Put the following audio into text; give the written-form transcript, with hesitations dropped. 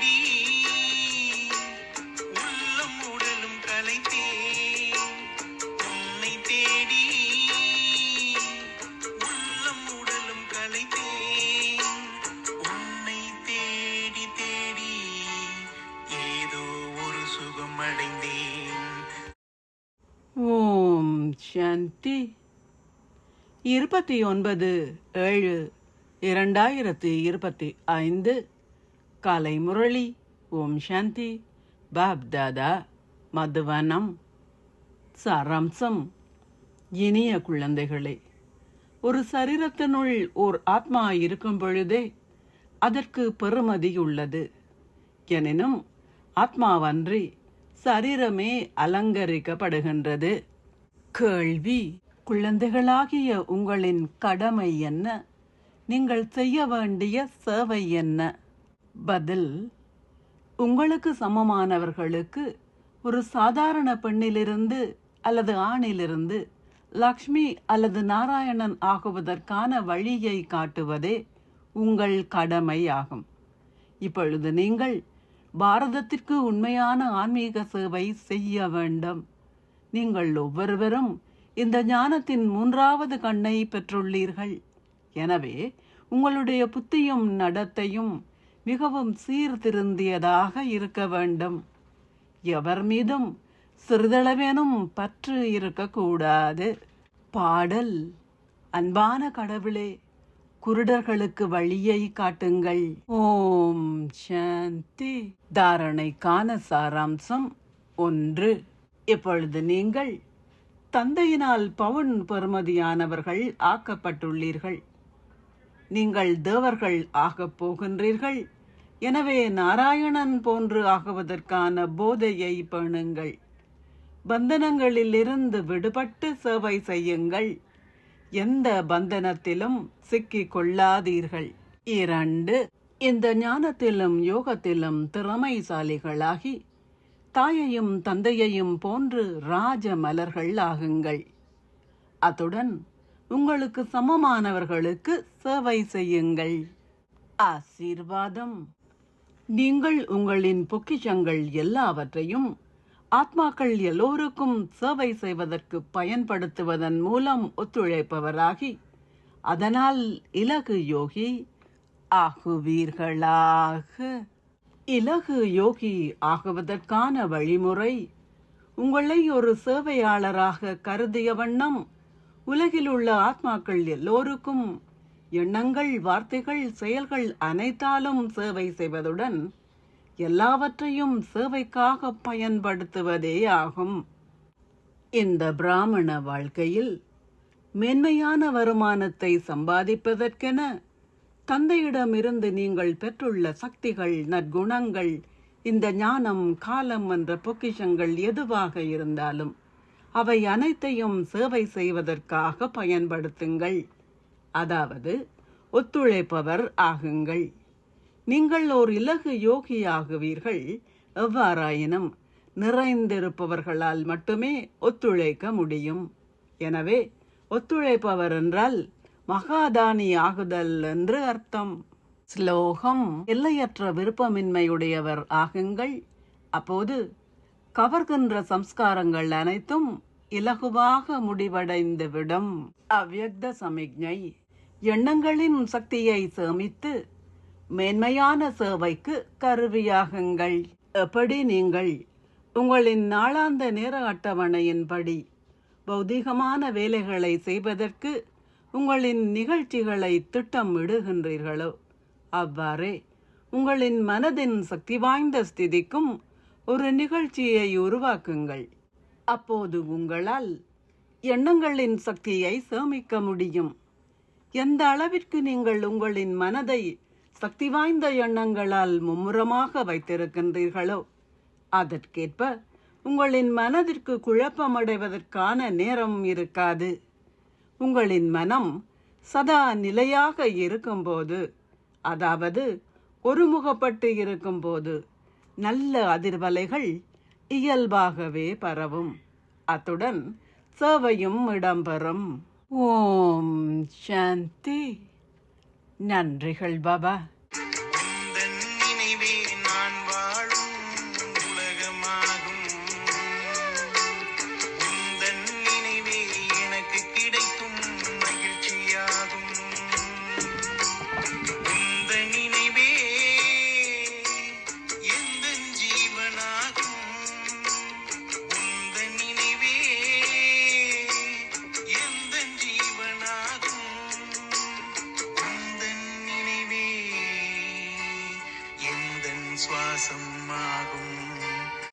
தேடி உள்ளம் உடலும் கலைத்தேன். உன்னை தேடி உள்ளம் உடலும் கலைத்தேன். உன்னை தேடி தேடி ஏதோ ஒரு சுகம் அடைந்தேன். ஓம் சாந்தி. 29/7/2025 காலை முரளி. ஓம் சாந்தி. பாப் தாதா, மதுவனம். சாராம்சம். இனிய குழந்தைகளே, ஒரு சரீரத்தினுள் ஓர் ஆத்மா இருக்கும் பொழுதே அதற்கு பெறுமதி உள்ளது. எனினும் ஆத்மாவன்றி சரீரமே அலங்கரிக்கப்படுகின்றது. கேள்வி: குழந்தைகளாகிய உங்களின் கடமை என்ன? நீங்கள் செய்ய வேண்டிய சேவை என்ன? பதில்: உங்களுக்கு சமமானவர்களுக்கு ஒரு சாதாரண பெண்ணிலிருந்து அல்லது ஆணிலிருந்து லக்ஷ்மி அல்லது நாராயணன் ஆகுவதற்கான வழியை காட்டுவதே உங்கள் கடமையாகும். இப்பொழுது நீங்கள் பாரதத்திற்கு உண்மையான ஆன்மீக சேவை செய்ய வேண்டும். நீங்கள் ஒவ்வொருவரும் இந்த ஞானத்தின் 3வது கண்ணை பெற்றுள்ளீர்கள். எனவே உங்களுடைய புத்தியும் நடத்தையும் மிகவும் சீர்திருந்தியதாக இருக்க வேண்டும். எவர் மீதும் சிறிதளவேனும் பற்று இருக்கக்கூடாது. பாடல்: அன்பான கடவுளே, குருடர்களுக்கு வழியை காட்டுங்கள். ஓம் சாந்தி. தாரணைக்கான சாராம்சம் 1. இப்பொழுது நீங்கள் தந்தையினால் பவுன் பெறுமதியானவர்கள் ஆக்கப்பட்டுள்ளீர்கள். நீங்கள் தேவர்கள் ஆகப் போகின்றீர்கள். எனவே நாராயணன் போன்று ஆகுவதற்கான போதையை பேணுங்கள். பந்தனங்களிலிருந்து விடுபட்டு சேவை செய்யுங்கள். எந்த பந்தனத்திலும் சிக்கிக் கொள்ளாதீர்கள். 2. இந்த ஞானத்திலும் யோகத்திலும் திறமைசாலிகளாகி தாயையும் தந்தையையும் போன்று ராஜ மலர்கள் ஆகுங்கள். அத்துடன் உங்களுக்கு சமமானவர்களுக்கு சேவை செய்யுங்கள். ஆசீர்வாதம். நீங்கள் உங்களின் பொக்கிஷங்கள் எல்லாவற்றையும் ஆத்மாக்கள் எல்லோருக்கும் சேவை செய்வதற்கு பயன்படுத்துவதன் மூலம் ஒத்துழைப்பவராகி அதனால் இலகு யோகி ஆகுவீர்களாக. இலகு யோகி ஆகுவதற்கான வழிமுறை: உங்களை ஒரு சேவையாளராக கருதிய வண்ணம் உலகில் உள்ள ஆத்மாக்கள் எல்லோருக்கும் எண்ணங்கள், வார்த்தைகள், செயல்கள் அனைத்தாலும் சேவை செய்வதுடன் எல்லாவற்றையும் சேவைக்காக பயன்படுத்துவதே ஆகும். இந்த பிராமண வாழ்க்கையில் மேன்மையான வருமானத்தை சம்பாதிப்பதற்கென தந்தையிடமிருந்து நீங்கள் பெற்றுள்ள சக்திகள், நற்குணங்கள், இந்த ஞானம், காலம் என்ற பொக்கிஷங்கள் எதுவாக இருந்தாலும் அவை அனைத்தையும் சேவை செய்வதற்காக பயன்படுத்துங்கள். அதாவது ஒத்துழைப்பவர் ஆகுங்கள். நீங்கள் ஓர் இலகு யோகி ஆகுவீர்கள். எவ்வாறாயினும் நிறைந்திருப்பவர்களால் மட்டுமே ஒத்துழைக்க முடியும். எனவே ஒத்துழைப்பவர் என்றால் மகாதானி ஆகுதல் என்று அர்த்தம். ஸ்லோகம்: எல்லையற்ற விருப்பமின்மையுடையவர் ஆகுங்கள். அப்போது கவர்கின்ற சம்ஸ்காரங்கள் அனைத்தும் இலகுவாக முடிவடைந்துவிடும். அவ்யக்த சமிக்ஞை: எண்ணங்களின் சக்தியை சேமித்து மேன்மையான சேவைக்கு கருவியாகுங்கள். எப்படி நீங்கள் உங்களின் நாளாந்த நேர அட்டவணையின்படி பௌதிகமான வேலைகளை செய்வதற்கு உங்களின் நிகழ்ச்சிகளை திட்டமிடுகின்றீர்களோ அவ்வாறே உங்களின் மனதின் சக்தி வாய்ந்த ஸ்திதிக்கும் ஒரு நிகழ்ச்சியை உருவாக்குங்கள். அப்போது உங்களால் எண்ணங்களின் சக்தியை சேமிக்க முடியும். எந்த அளவிற்கு நீங்கள் உங்களின் மனதை சக்தி வாய்ந்த எண்ணங்களால் மும்முரமாக வைத்திருக்கின்றீர்களோ அதற்கேற்ப உங்களின் மனதிற்கு குழப்பமடைவதற்கான நேரம் இருக்காது. உங்களின் மனம் சதா நிலையாக இருக்கும்போது, அதாவது ஒருமுகப்பட்டு இருக்கும்போது நல்ல அதிர்வலைகள் இயல்பாகவே பரவும். அத்துடன் சேவையும் இடம்பெறும். ஓம் சாந்தி. நன்றிகள் பாபா.